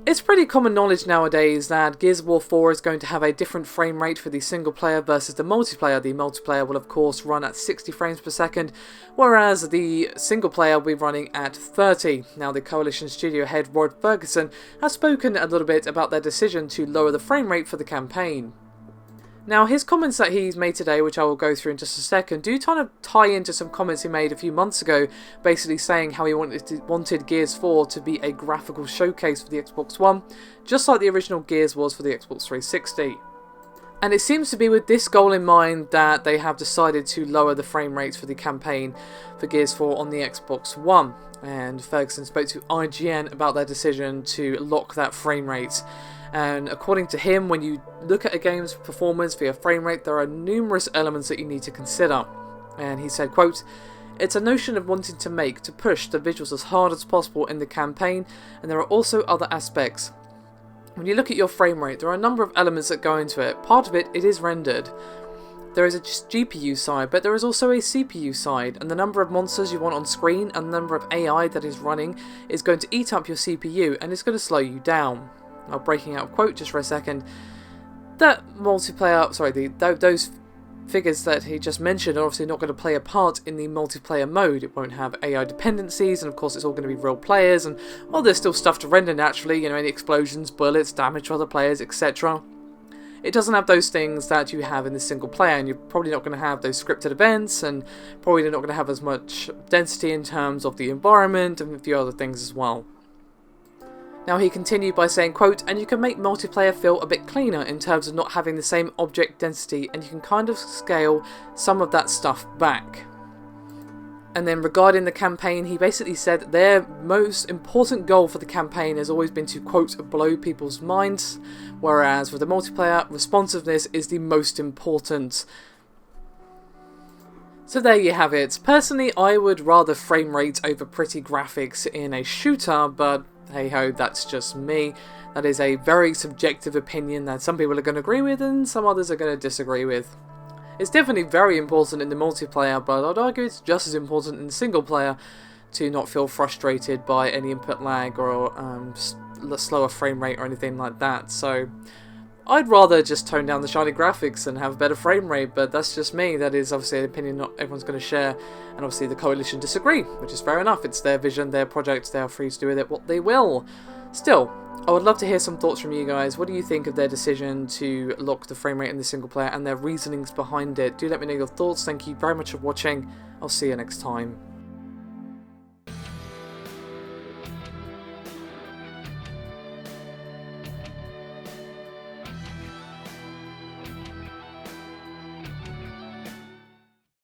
It's pretty common knowledge nowadays that Gears of War 4 is going to have a different frame rate for the single player versus the multiplayer. The multiplayer will of course run at 60 frames per second, whereas the single player will be running at 30. Now the Coalition studio head Rod Fergusson has spoken a little bit about their decision to lower the frame rate for the campaign. Now, his comments that he's made today, which I will go through in just a second, do kind of tie into some comments he made a few months ago, basically saying how he wanted Gears 4 to be a graphical showcase for the Xbox One, just like the original Gears was for the Xbox 360. And it seems to be with this goal in mind that they have decided to lower the frame rates for the campaign for Gears 4 on the Xbox One. And Fergusson spoke to IGN about their decision to lock that frame rate. And according to him, when you look at a game's performance via frame rate, there are numerous elements that you need to consider. And he said, quote, "It's a notion of wanting to push the visuals as hard as possible in the campaign, and there are also other aspects. When you look at your frame rate, there are a number of elements that go into it. Part of it is rendered. There is a GPU side, but there is also a CPU side, and the number of monsters you want on screen and the number of AI that is running is going to eat up your CPU, and it's going to slow you down." Now, breaking out of quote just for a second, that multiplayer, those figures that he just mentioned are obviously not going to play a part in the multiplayer mode. It won't have AI dependencies, and of course it's all going to be real players, and while there's still stuff to render naturally, you know, any explosions, bullets, damage to other players, etc. It doesn't have those things that you have in the single player, and you're probably not going to have those scripted events, and probably not going to have as much density in terms of the environment and a few other things as well. Now he continued by saying, quote, "And you can make multiplayer feel a bit cleaner in terms of not having the same object density, and you can kind of scale some of that stuff back." And then regarding the campaign, he basically said their most important goal for the campaign has always been to, quote, "blow people's minds," whereas with the multiplayer, responsiveness is the most important. So there you have it. Personally, I would rather frame rate over pretty graphics in a shooter, but hey ho, that's just me. That is a very subjective opinion that some people are going to agree with and some others are going to disagree with. It's definitely very important in the multiplayer, but I'd argue it's just as important in the single player to not feel frustrated by any input lag or slower frame rate or anything like that. So I'd rather just tone down the shiny graphics and have a better frame rate, but that's just me. That is obviously an opinion not everyone's going to share, and obviously the Coalition disagree, which is fair enough. It's their vision, their project, they are free to do with it what they will. Still, I would love to hear some thoughts from you guys. What do you think of their decision to lock the frame rate in the single player and their reasonings behind it? Do let me know your thoughts. Thank you very much for watching. I'll see you next time.